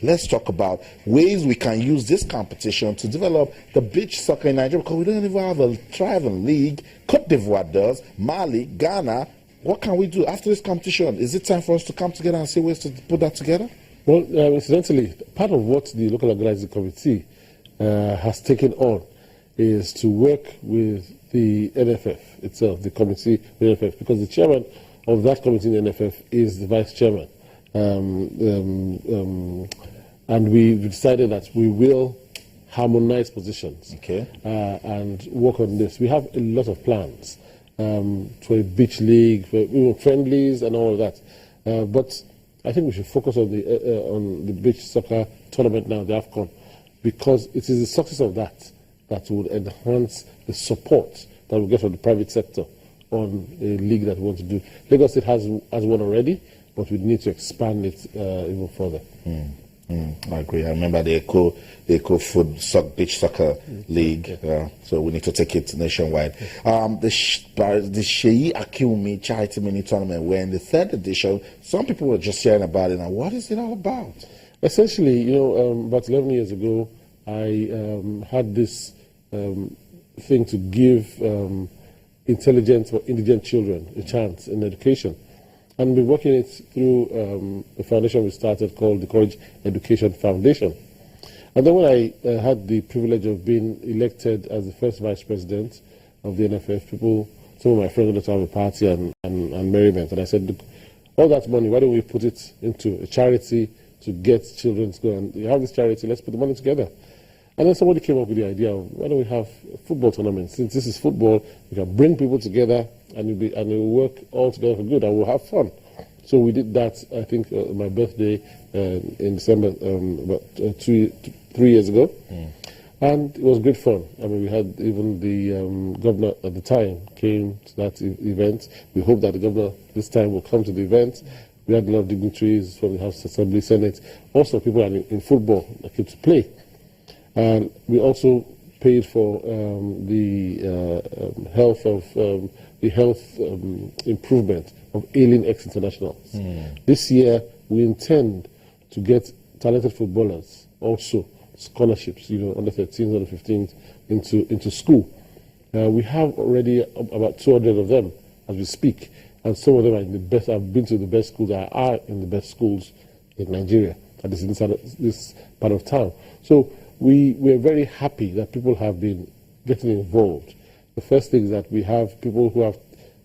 let's talk about ways we can use this competition to develop the beach soccer in Nigeria, because we don't even have a thriving league. Cote d'Ivoire does, Mali, Ghana. What can we do after this competition? Is it time for us to come together and see ways to put that together? Well, incidentally, part of what the local organizing committee has taken on is to work with the NFF itself, the committee, the NFF, because the chairman of that committee in the NFF is the vice chairman. And we decided that we will harmonize positions, and work on this. We have a lot of plans for a beach league, for friendlies and all of that. But I think we should focus on the beach soccer tournament now, the AFCON, because it is the success of that that would enhance the support that we get from the private sector on a league that we want to do. Lagos State has one already, but we need to expand it even further. I agree. I remember the Eco Beach Soccer League, so we need to take it nationwide. The Sheyi Akiwumi Charity Mini Tournament, we're in the 3rd edition. Some people were just hearing about it. Now, what is it all about? Essentially, about 11 years ago, I had this thing to give intelligent or indigent children a chance in education. And we're working it through a foundation we started called the Courage Education Foundation. And then when I had the privilege of being elected as the first vice president of the NFF, some of my friends wanted to have a party and merriment. And I said, look, all that money, why don't we put it into a charity to get children to go and you have this charity, let's put the money together. And then somebody came up with the idea of, why don't we have a football tournament? Since this is football, we can bring people together and it will work all together for good and we'll have fun. So we did that, I think, my birthday in December, about 3 years ago. And it was great fun. I mean, we had even the governor at the time came to that event. We hope that the governor this time will come to the event. We had a lot of dignitaries from the House Assembly, Senate, also people in football that came to play. And we also paid for the health improvement of alien ex-internationals. This year, we intend to get talented footballers, also scholarships, under 13s, under 15s, into school. We have already about 200 of them as we speak, and some of them are in the best. I've been to the best schools that are in the best schools in Nigeria, at this part of town. So we're very happy that people have been getting involved. The first thing is that we have people who have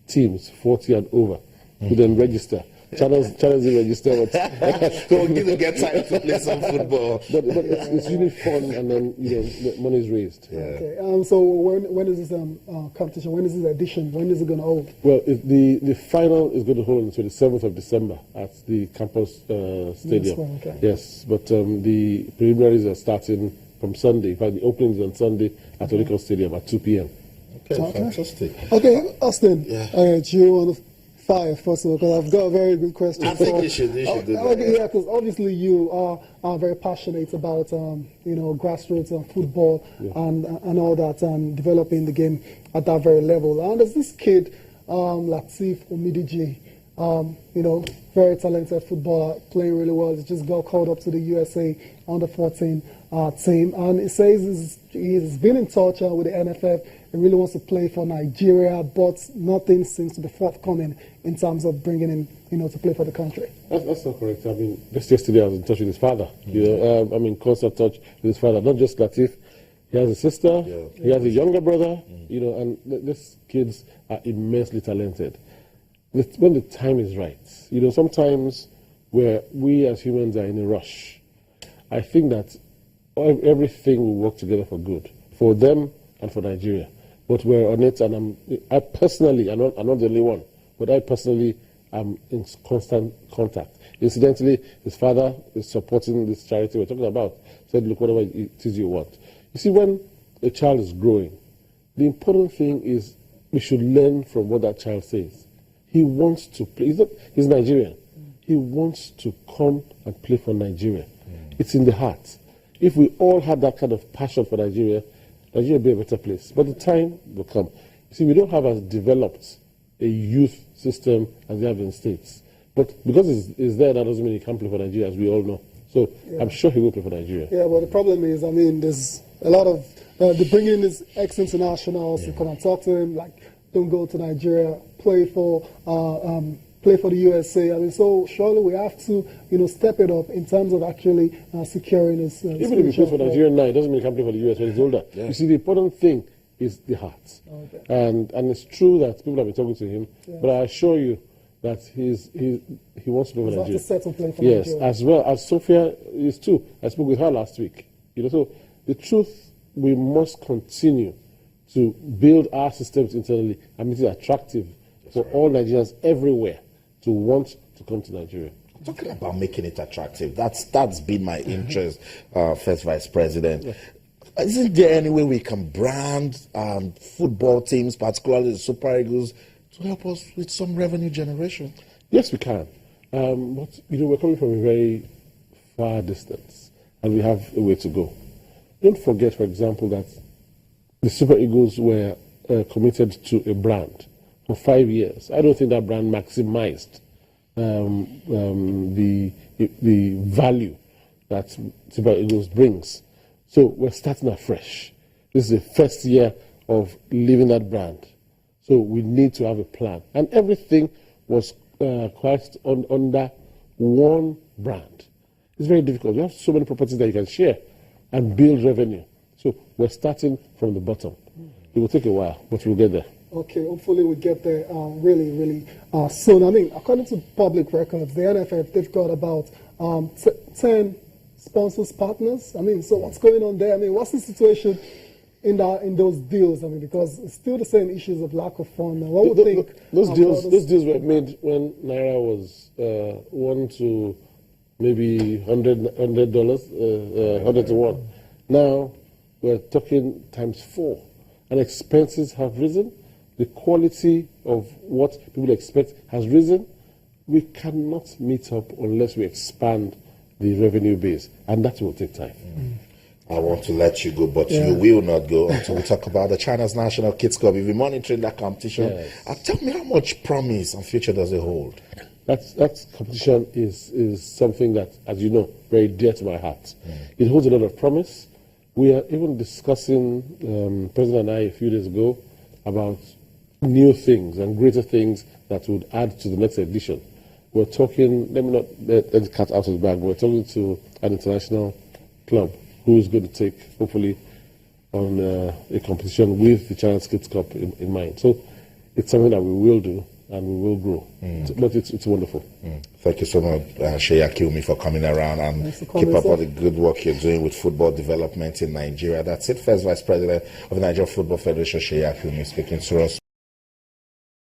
teams 40 and over who then register. Channels didn't register. So we'll give them get time to play some football. But it's really fun, and then the money is raised. Okay. So when is this competition? When is this edition? When is it going to hold? Well, the final is going to hold on the 27th of December at the campus stadium. Okay. Yes, but the preliminaries are starting from Sunday. In fact, the opening is on Sunday at the Lincoln Stadium at 2 p.m. Okay, fantastic. Okay, Austin, you want to fire first of all, because I've got a very good question. I think you should do that. Yeah, because obviously you are very passionate about grassroots and football and all that, and developing the game at that very level. And there's this kid, Lateef Omidiji, very talented footballer, playing really well. He just got called up to the USA under 14 team, and it says he's been in touch with the NFF. He really wants to play for Nigeria, but nothing seems to be forthcoming in terms of bringing him, to play for the country. That's not correct. I mean, just yesterday I was in touch with his father. Constant touch with his father. Not just Lateef. He has a sister. Yeah. He has a younger brother. And these kids are immensely talented. When the time is right, sometimes where we as humans are in a rush, I think that everything will work together for good, for them and for Nigeria. But we're on it, and I personally, I'm not the only one, but I personally am in constant contact. Incidentally, his father is supporting this charity we're talking about. Said, look, whatever it is you want. You see, when a child is growing, the important thing is we should learn from what that child says. He wants to play. He's Nigerian. He wants to come and play for Nigeria. It's in the heart. If we all had that kind of passion for Nigeria, Nigeria would be a better place. But the time will come. You see, we don't have as developed a youth system as they have in the States. But because it's there, that doesn't mean you can't play for Nigeria, as we all know. So I'm sure he will play for Nigeria. Yeah, but the problem is, I mean, there's a lot of they bring in these ex-internationals to come and talk to him, like, don't go to Nigeria, play for the USA. I mean, so surely we have to, step it up in terms of actually securing his. Even if he plays for Nigeria now, it doesn't mean he can play for the US when he's older. Yeah. You see, the important thing is the heart. Okay. And it's true that people have been talking to him, but I assure you that he wants to play for Nigeria. Set to play for yes, Nigeria. as well as Sophia is too. I spoke with her last week. So the truth, we must continue to build our systems internally and make it attractive for all Nigerians everywhere to want to come to Nigeria. Talking about making it attractive, that's been my interest, First Vice President. Yeah. Isn't there any way we can brand football teams, particularly the Super Eagles, to help us with some revenue generation? Yes, we can. But we're coming from a very far distance, and we have a way to go. Don't forget, for example, that the Super Eagles were committed to a brand for 5 years. I don't think that brand maximized the value that Super Eagles brings. So we're starting afresh. This is the first year of living that brand. So we need to have a plan. And everything was quite under one brand. It's very difficult. You have so many properties that you can share and build revenue. So we're starting from the bottom. It will take a while, but we'll get there. Okay, hopefully we get there really, really soon. I mean, according to public records, the NFF, they've got about 10 sponsors, partners. I mean, so what's going on there? I mean, what's the situation in those deals? I mean, because it's still the same issues of lack of fund. Now, what would you think? Those deals were made when Naira was 1 to maybe $100, $100 to 1. Now we're talking times 4, and expenses have risen. The quality of what people expect has risen. We cannot meet up unless we expand the revenue base, and that will take time. I want to let you go, but you will not go until we talk about the China's National Kids Cup. You've been monitoring that competition. Yes. Tell me, how much promise and future does it hold? That competition is something that, as you know, very dear to my heart. It holds a lot of promise. We are even discussing, President and I, a few days ago, about new things and greater things that would add to the next edition. We're talking, let me not let the cat out of the bag, we're talking to an international club who is going to take, hopefully, on a competition with the China's Kids Cup in mind. So it's something that we will do and we will grow. But it's wonderful. Thank you so much, Sheyi Akiwumi, for coming around and keep up all the good work you're doing with football development in Nigeria. That's it. First Vice President of the Nigeria Football Federation, Sheyi Akiwumi, speaking to us.